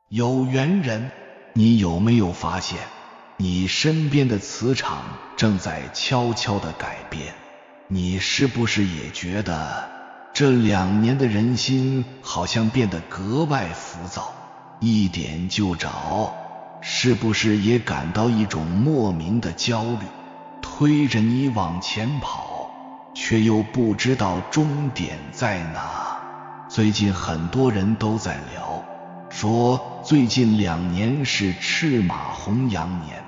有缘人，你有没有发现，你身边的磁场正在悄悄地改变？你是不是也觉得这2年的人心好像变得格外浮躁，一点就着？是不是也感到一种莫名的焦虑，推着你往前跑，却又不知道终点在哪？最近很多人都在聊，说最近2年是赤马红羊年，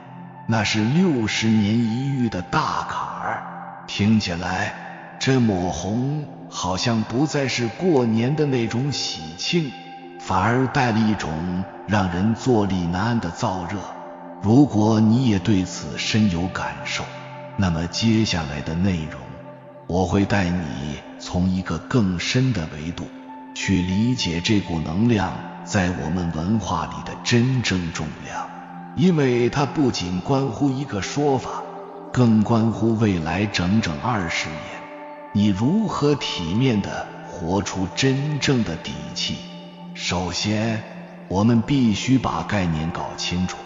那是60年一遇的大坎儿。听起来这抹红好像不再是过年的那种喜庆，反而带了一种让人坐立难安的燥热。如果你也对此深有感受，那么接下来的内容我会带你从一个更深的维度去理解这股能量在我们文化里的真正重量，因为它不仅关乎一个说法，更关乎未来整整20年，你如何体面地活出真正的底气。首先，我们必须把概念搞清楚，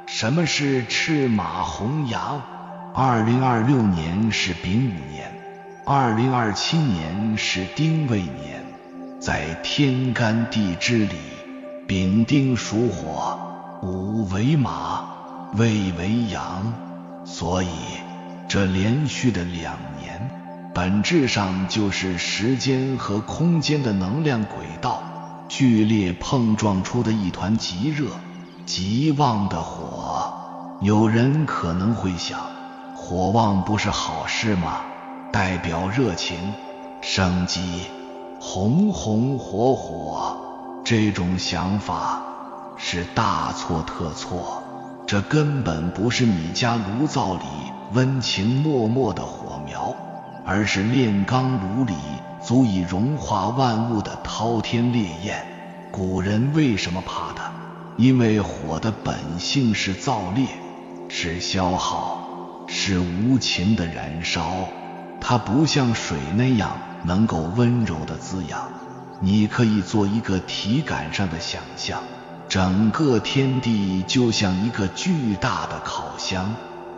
什么是赤马红羊？2026年是丙午年，2027年是丁未年。在天干地支里，丙丁属火，午为马，未为羊，所以这连续的2年本质上就是时间和空间的能量轨道剧烈碰撞出的一团极热极旺的火。有人可能会想，火旺不是好事吗？代表热情、生机，红红火火，这种想法是大错特错。这根本不是你家炉灶里温情脉脉的火苗，而是炼钢炉里足以融化万物的滔天烈焰。古人为什么怕它？因为火的本性是燥烈，是消耗，是无情的燃烧。它不像水那样能够温柔的滋养。你可以做一个体感上的想象，整个天地就像一个巨大的烤箱，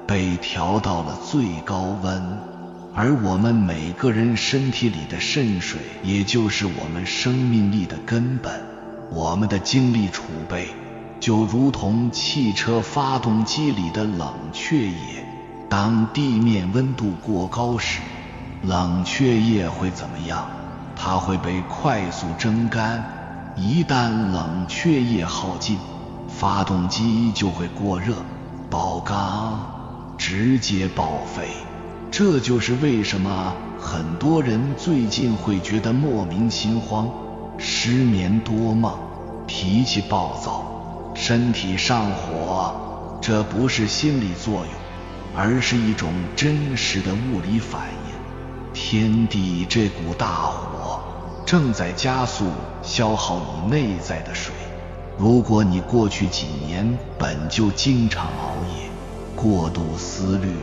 被调到了最高温。而我们每个人身体里的肾水，也就是我们生命力的根本，我们的精力储备就如同汽车发动机里的冷却液。当地面温度过高时，冷却液会怎么样？它会被快速蒸干。一旦冷却液耗尽，发动机就会过热，爆缸，直接报废。这就是为什么很多人最近会觉得莫名心慌、失眠多梦、脾气暴躁、身体上火。这不是心理作用，而是一种真实的物理反应。天地这股大火正在加速消耗你内在的水。如果你过去几年本就经常熬夜、过度思虑、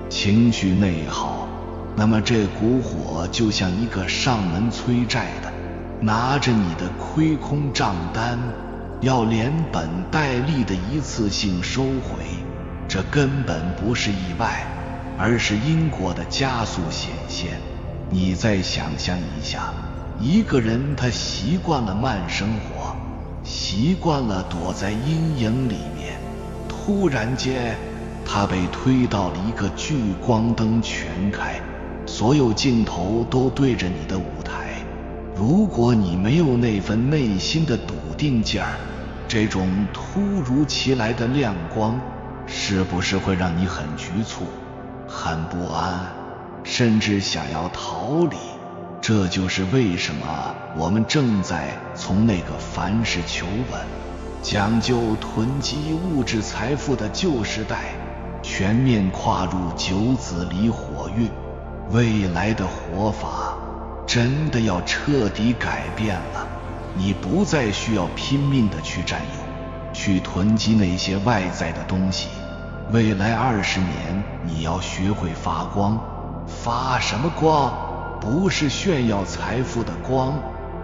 情绪内耗，那么这股火就像一个上门催债的，拿着你的亏空账单，要连本带利的一次性收回。这根本不是意外，而是因果的加速显现。你再想象一下，一个人他习惯了慢生活，习惯了躲在阴影里面，突然间他被推到了一个聚光灯全开，所有镜头都对着你的舞台。如果你没有那份内心的笃定劲儿，这种突如其来的亮光是不是会让你很局促、很不安，甚至想要逃离？这就是为什么我们正在从那个凡事求稳、讲究囤积物质财富的旧时代，全面跨入九子离火运。未来的活法真的要彻底改变了。你不再需要拼命地去占有、去囤积那些外在的东西。未来20年，你要学会发光。发什么光？不是炫耀财富的光，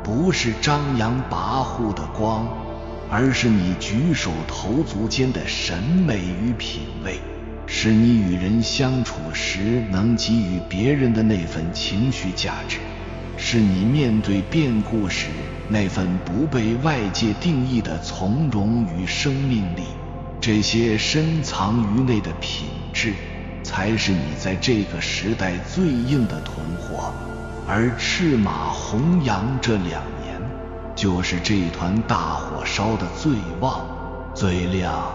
不是张扬跋扈的光，而是你举手投足间的审美与品味，是你与人相处时能给予别人的那份情绪价值，是你面对变故时那份不被外界定义的从容与生命力。这些深藏于内的品质，才是你在这个时代最硬的囤货。而赤马红羊这2年，就是这团大火烧得最旺、最亮，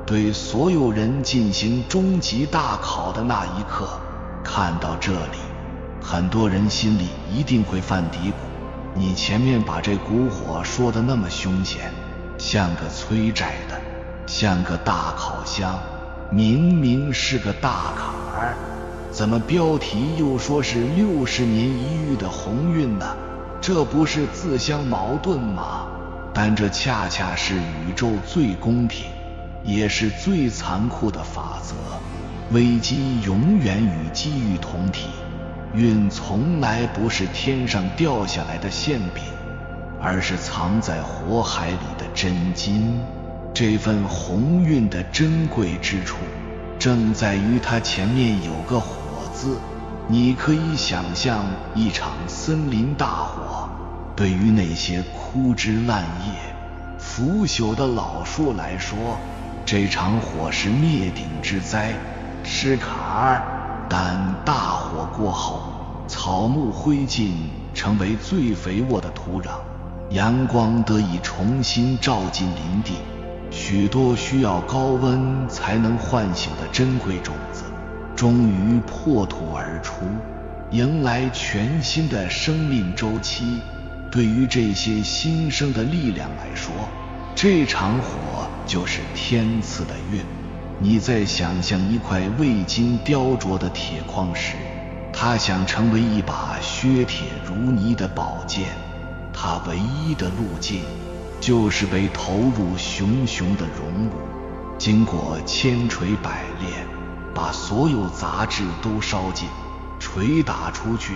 对所有人进行终极大考的那一刻。看到这里，很多人心里一定会犯嘀咕：你前面把这股火说得那么凶险，像个催债的，像个大烤箱，明明是个大坎儿，怎么标题又说是60年一遇的鸿运呢？这不是自相矛盾吗？但这恰恰是宇宙最公平，也是最残酷的法则。危机永远与机遇同体，运从来不是天上掉下来的馅饼，而是藏在火海里的真金。这份鸿运的珍贵之处，正在于它前面有个火字。你可以想象一场森林大火，对于那些枯枝烂叶、腐朽的老树来说，这场火是灭顶之灾，是坎儿。但大火过后，草木灰烬成为最肥沃的土壤，阳光得以重新照进林地，许多需要高温才能唤醒的珍贵种子终于破土而出，迎来全新的生命周期。对于这些新生的力量来说，这场火就是天赐的运。你在想象一块未经雕琢的铁矿时，它想成为一把削铁如泥的宝剑，它唯一的路径就是被投入熊熊的熔炉，经过千锤百炼，把所有杂质都烧尽，捶打出去，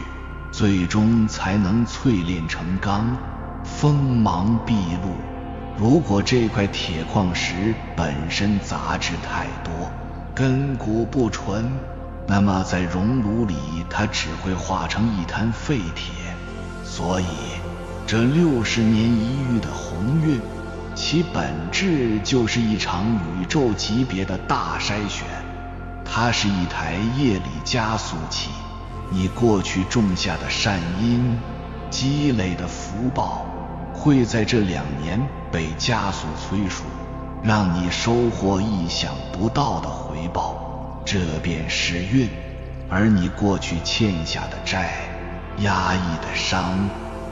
最终才能淬炼成钢，锋芒毕露。如果这块铁矿石本身杂质太多，根骨不纯，那么在熔炉里它只会化成一滩废铁。所以这60年一遇的鸿运，其本质就是一场宇宙级别的大筛选。它是一台业力加速器，你过去种下的善因、积累的福报，会在这2年被加速催熟，让你收获意想不到的回报，这便是运。而你过去欠下的债、压抑的伤、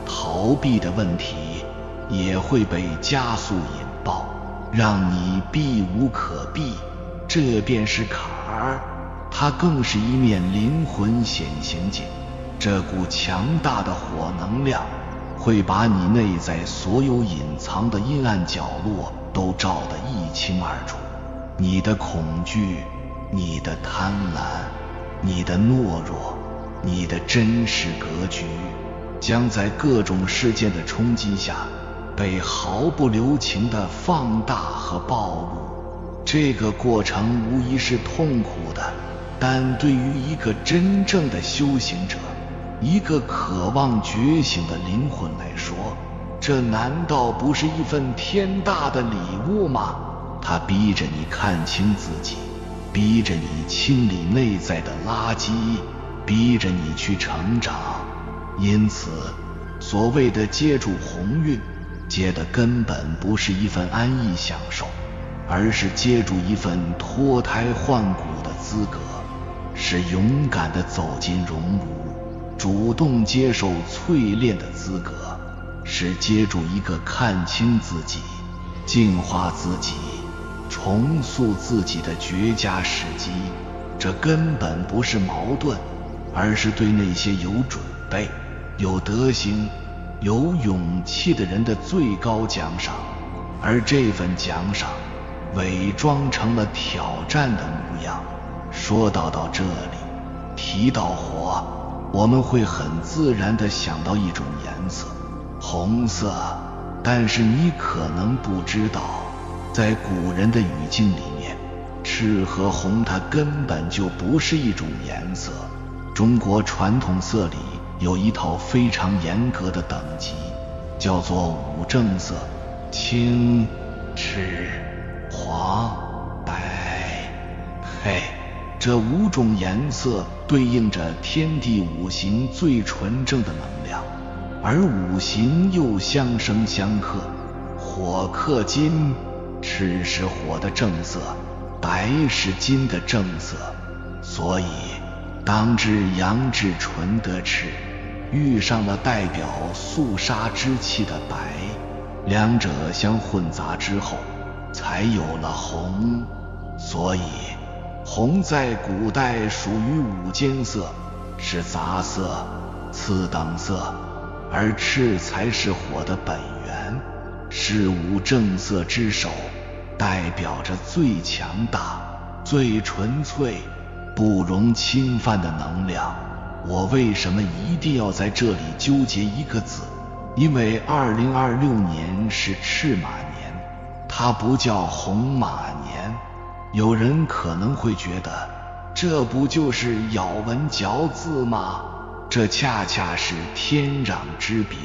逃避的问题，也会被加速引爆，让你避无可避，这便是坎儿。它更是一面灵魂显形镜，这股强大的火能量会把你内在所有隐藏的阴暗角落都照得一清二楚。你的恐惧，你的贪婪，你的懦弱，你的真实格局，将在各种事件的冲击下被毫不留情地放大和暴露。这个过程无疑是痛苦的，但对于一个真正的修行者，一个渴望觉醒的灵魂来说，这难道不是一份天大的礼物吗？它逼着你看清自己，逼着你清理内在的垃圾，逼着你去成长。因此，所谓的接住鸿运，接的根本不是一份安逸享受，而是接住一份脱胎换骨的资格，是勇敢地走进熔炉，主动接受淬炼的资格，是接住一个看清自己、净化自己、重塑自己的绝佳时机。这根本不是矛盾，而是对那些有准备、有德行、有勇气的人的最高奖赏。而这份奖赏伪装成了挑战的模样。说到这里，提到火，我们会很自然地想到一种颜色，红色。但是你可能不知道，在古人的语境里面，赤和红它根本就不是一种颜色。中国传统色里有一套非常严格的等级，叫做五正色：青、赤、黄、白、黑。这5种颜色对应着天地五行最纯正的能量，而五行又相生相克，火克金，赤是火的正色，白是金的正色，所以当知阳至纯得赤，遇上了代表肃杀之气的白，两者相混杂之后，才有了红。所以红在古代属于五间色，是杂色、次等色，而赤才是火的本源，是五正色之首，代表着最强大、最纯粹、不容侵犯的能量。我为什么一定要在这里纠结一个字？因为2026年是赤马年，它不叫红马年。有人可能会觉得，这不就是咬文嚼字吗？这恰恰是天壤之别。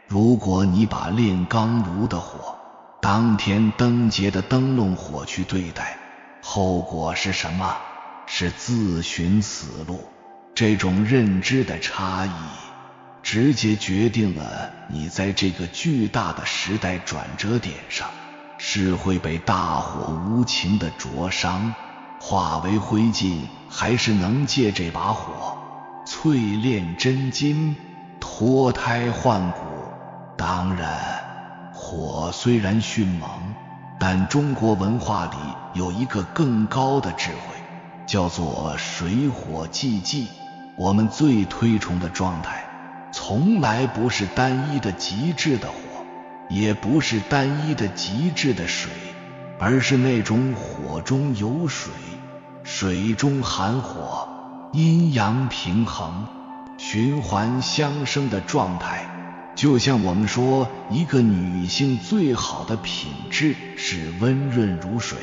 如果你把炼钢炉的火当天灯节的灯笼火去对待，后果是什么？是自寻死路。这种认知的差异，直接决定了你在这个巨大的时代转折点上，是会被大火无情的灼伤，化为灰烬，还是能借这把火淬炼真金，脱胎换骨？当然，火虽然迅猛，但中国文化里有一个更高的智慧，叫做水火既济。我们最推崇的状态，从来不是单一的极致的火，也不是单一的极致的水，而是那种火中有水，水中含火，阴阳平衡，循环相生的状态。就像我们说，一个女性最好的品质是温润如水，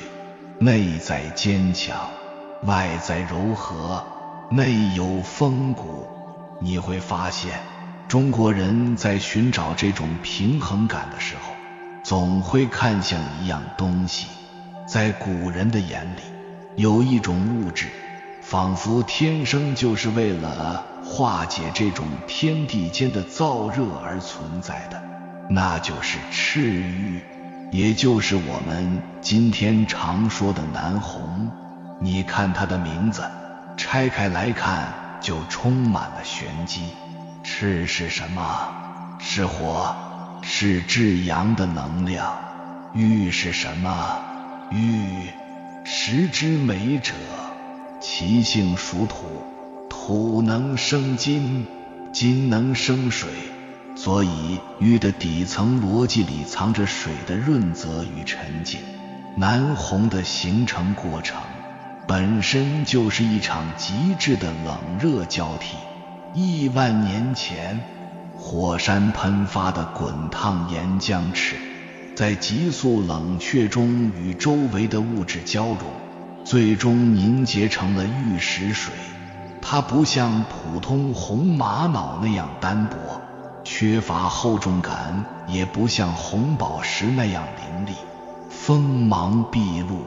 内在坚强，外在柔和，内有风骨。你会发现，中国人在寻找这种平衡感的时候，总会看向一样东西。在古人的眼里，有一种物质，仿佛天生就是为了化解这种天地间的燥热而存在的，那就是赤玉，也就是我们今天常说的南红。你看它的名字，拆开来看就充满了玄机。赤是什么？是火，是至阳的能量。玉是什么？玉，石之美者，其性属土，土能生金，金能生水，所以玉的底层逻辑里藏着水的润泽与沉静。南红的形成过程本身就是一场极致的冷热交替。亿万年前，火山喷发的滚烫岩浆池，在急速冷却中与周围的物质交融，最终凝结成了玉石水。它不像普通红玛瑙那样单薄，缺乏厚重感，也不像红宝石那样凌厉，锋芒毕露。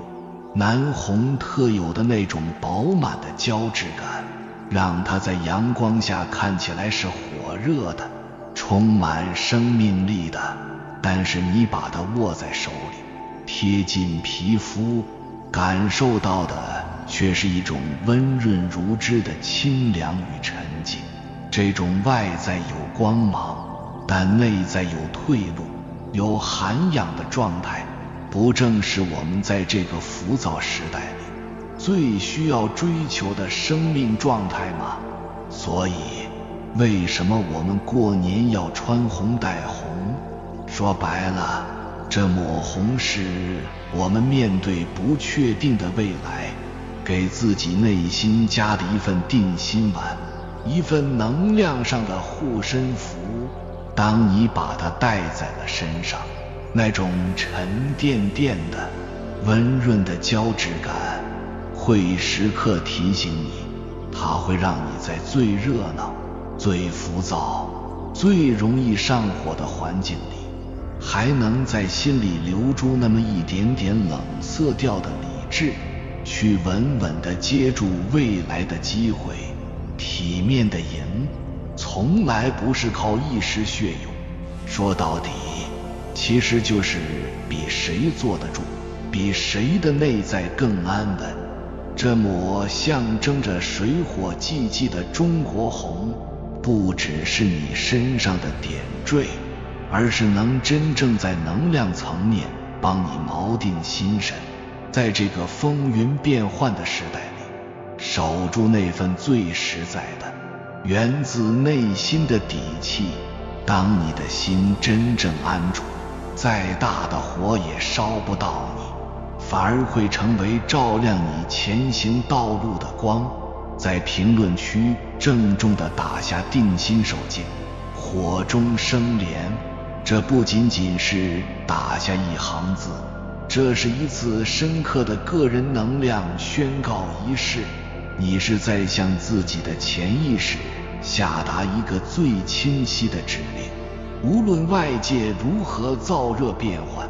南红特有的那种饱满的胶质感，让它在阳光下看起来是火热的，充满生命力的。但是你把它握在手里，贴近皮肤，感受到的却是一种温润如脂的清凉与沉静。这种外在有光芒，但内在有退路、有涵养的状态，不正是我们在这个浮躁时代里最需要追求的生命状态吗？所以，为什么我们过年要穿红戴红？说白了，这抹红是我们面对不确定的未来，给自己内心加的一份定心丸，一份能量上的护身符。当你把它带在了身上，那种沉甸甸的温润的胶质感会时刻提醒你，它会让你在最热闹、最浮躁、最容易上火的环境里，还能在心里留住那么一点点冷色调的理智，去稳稳地接住未来的机会。体面的赢从来不是靠一时血勇，说到底其实就是比谁坐得住，比谁的内在更安稳。这抹象征着水火既济的中国红，不只是你身上的点缀，而是能真正在能量层面帮你锚定心神。在这个风云变幻的时代里，守住那份最实在的源自内心的底气。当你的心真正安住，再大的火也烧不到你，反而会成为照亮你前行道路的光。在评论区郑重地打下定心手劲，火中生莲。这不仅仅是打下一行字，这是一次深刻的个人能量宣告仪式。你是在向自己的潜意识下达一个最清晰的指令，无论外界如何燥热变幻，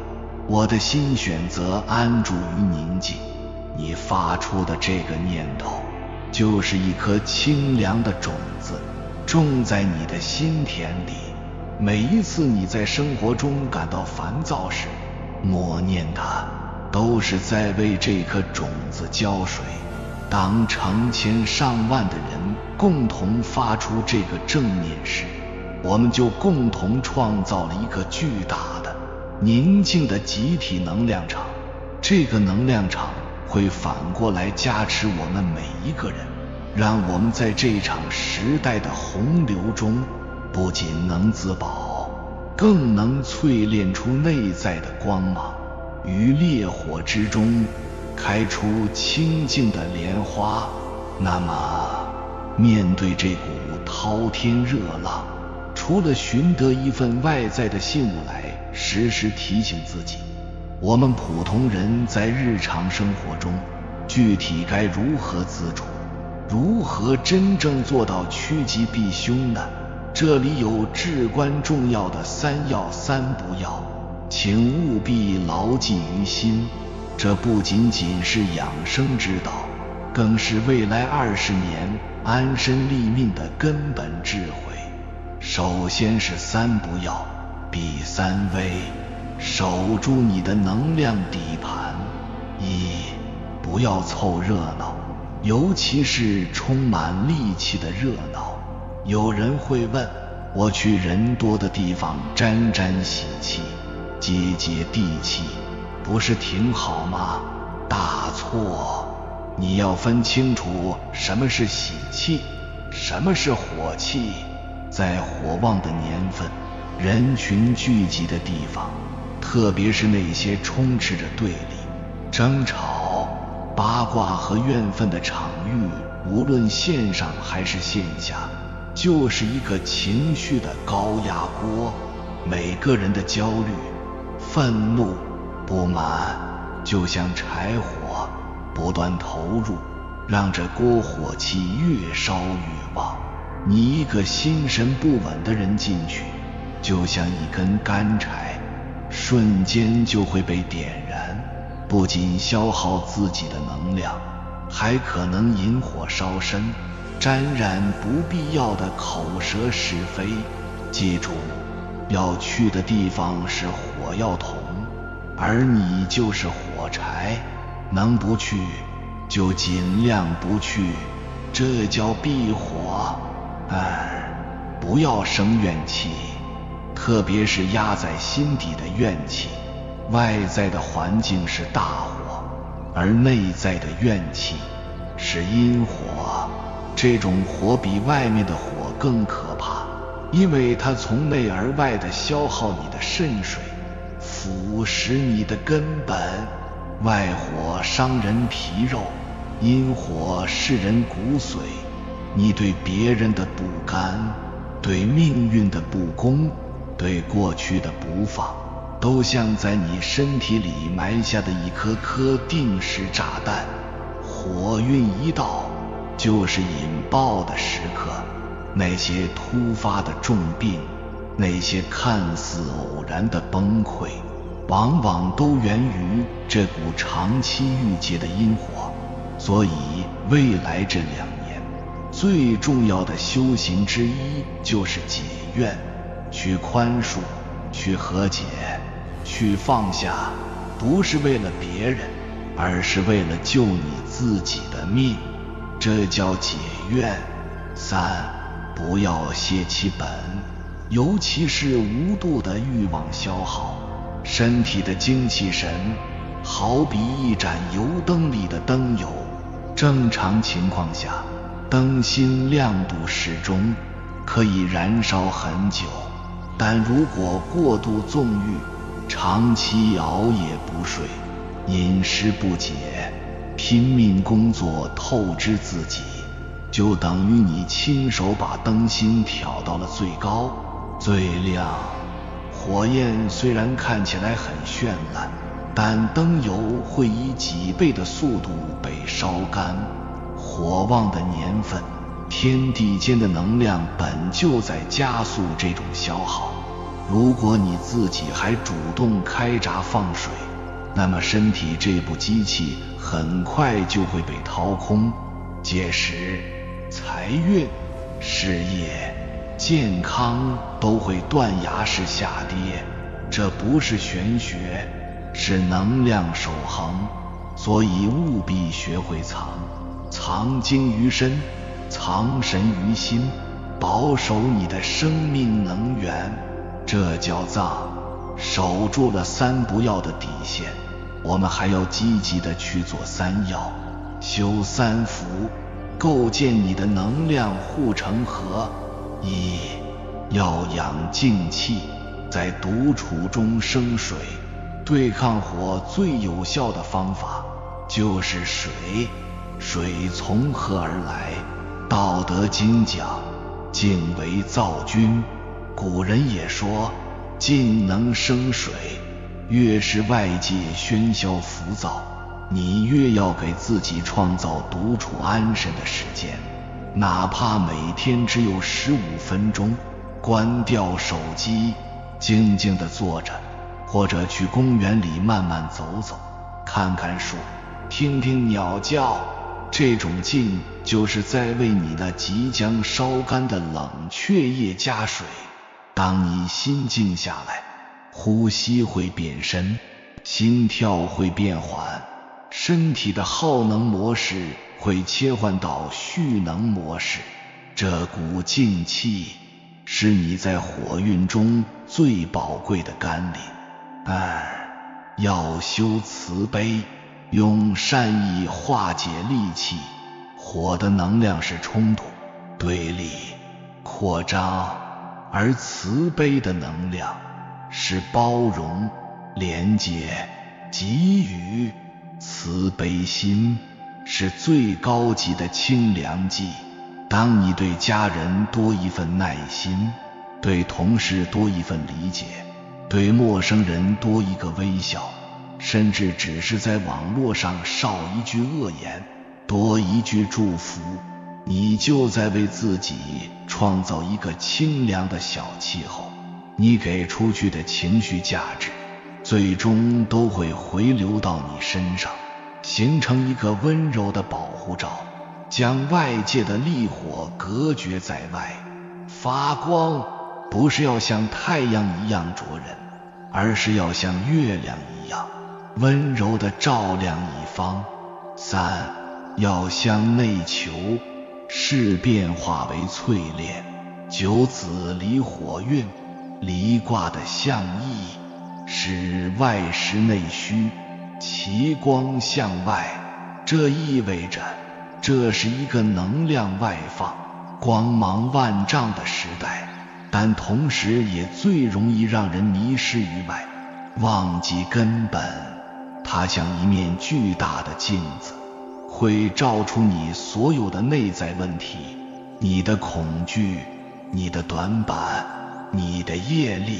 我的心选择安住于宁静。你发出的这个念头，就是一颗清凉的种子，种在你的心田里。每一次你在生活中感到烦躁时，默念它，都是在为这颗种子浇水。当成千上万的人共同发出这个正念时，我们就共同创造了一个巨大的、宁静的集体能量场。这个能量场会反过来加持我们每一个人，让我们在这场时代的洪流中，不仅能自保，更能淬炼出内在的光芒，于烈火之中开出清净的莲花。那么，面对这股滔天热浪，除了寻得一份外在的信物来时时提醒自己，我们普通人在日常生活中具体该如何自处，如何真正做到趋吉避凶呢？这里有至关重要的3要3不要，请务必牢记于心。这不仅仅是养生之道，更是未来20年安身立命的根本智慧。首先是3不要，避3危，守住你的能量底盘。1. 不要凑热闹，尤其是充满戾气的热闹。有人会问，我去人多的地方沾沾喜气，接接地气，不是挺好吗？大错！你要分清楚什么是喜气，什么是火气。在火旺的年份，人群聚集的地方，特别是那些充斥着对立、争吵、八卦和怨愤的场域，无论线上还是线下，就是一个情绪的高压锅。每个人的焦虑、愤怒、不满，就像柴火，不断投入，让这锅火气越烧越旺。你一个心神不稳的人进去，就像一根干柴，瞬间就会被点燃，不仅消耗自己的能量，还可能引火烧身，沾染不必要的口舌是非。记住，要去的地方是火药桶，而你就是火柴，能不去就尽量不去，这叫避火。不要生怨气，特别是压在心底的怨气。外在的环境是大火，而内在的怨气是阴火。这种火比外面的火更可怕，因为它从内而外地消耗你的肾水，腐蚀你的根本。外火伤人皮肉，阴火噬人骨髓。你对别人的不甘，对命运的不公，对过去的不放，都像在你身体里埋下的一颗颗定时炸弹，火运一到，就是引爆的时刻。那些突发的重病，那些看似偶然的崩溃，往往都源于这股长期郁结的阴火。所以未来这2年最重要的修行之一就是解怨，去宽恕，去和解，去放下，不是为了别人，而是为了救你自己的命，这叫解怨。3，不要泄其本，尤其是无度的欲望消耗。身体的精气神好比一盏油灯里的灯油，正常情况下，灯芯亮度适中，可以燃烧很久。但如果过度纵欲，长期熬夜不睡，饮食不节，拼命工作透支自己，就等于你亲手把灯芯挑到了最高最亮。火焰虽然看起来很绚烂，但灯油会以几倍的速度被烧干。火旺的年份，天地间的能量本就在加速这种消耗。如果你自己还主动开闸放水，那么身体这部机器很快就会被掏空，届时财运、事业、健康都会断崖式下跌。这不是玄学，是能量守恒。所以务必学会藏精于身，藏神于心，保守你的生命能源。这叫藏，守住了3不要的底线。我们还要积极地去做3要，修3福，构建你的能量护城河。1，要养静气，在独处中生水。对抗火最有效的方法就是水。水从何而来？道德经讲，静为躁君。古人也说，静能生水。越是外界喧嚣浮躁，你越要给自己创造独处安神的时间，哪怕每天只有15分钟，关掉手机，静静地坐着，或者去公园里慢慢走走，看看树，听听鸟叫。这种静就是在为你那即将烧干的冷却液加水。当你心静下来，呼吸会变深，心跳会变缓，身体的耗能模式会切换到蓄能模式。这股静气是你在火运中最宝贵的甘霖。2，要修慈悲，用善意化解戾气。火的能量是冲突、对立、扩张，而慈悲的能量是包容、连接、给予。慈悲心是最高级的清凉剂。当你对家人多一份耐心，对同事多一份理解，对陌生人多一个微笑，甚至只是在网络上少一句恶言，多一句祝福，你就在为自己创造一个清凉的小气候。你给出去的情绪价值，最终都会回流到你身上，形成一个温柔的保护罩，将外界的戾火隔绝在外。发光不是要像太阳一样灼人，而是要像月亮一样温柔地照亮一方。3，要向内求，事变化为淬炼。九子离火运，离卦的象意是外实内虚，其光向外。这意味着这是一个能量外放、光芒万丈的时代，但同时也最容易让人迷失于外，忘记根本。它像一面巨大的镜子，会照出你所有的内在问题，你的恐惧，你的短板，你的业力，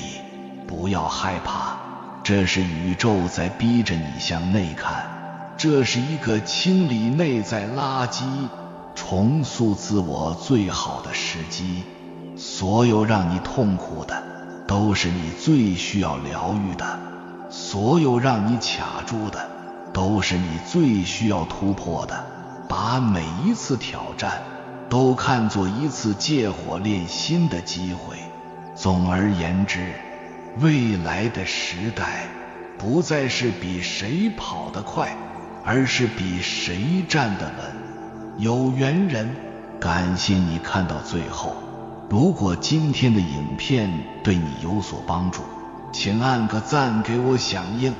不要害怕，这是宇宙在逼着你向内看，这是一个清理内在垃圾、重塑自我最好的时机。所有让你痛苦的，都是你最需要疗愈的；所有让你卡住的，都是你最需要突破的。把每一次挑战都看作一次借火炼心的机会。总而言之，未来的时代不再是比谁跑得快，而是比谁站得稳。有缘人，感谢你看到最后。如果今天的影片对你有所帮助，请按个赞给我响应。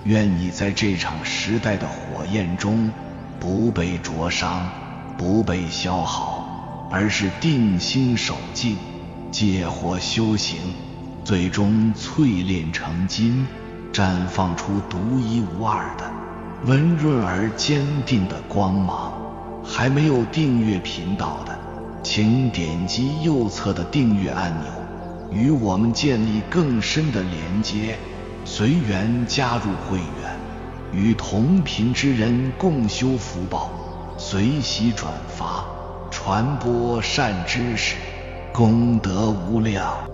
愿你在这场时代的火焰中不被灼伤，不被消耗，而是定心守静，借火修行，最终淬炼成金，绽放出独一无二的温润而坚定的光芒。还没有订阅频道的，请点击右侧的订阅按钮，与我们建立更深的连接。随缘加入会员，与同频之人共修福报，随喜转发，传播善知识，功德无量。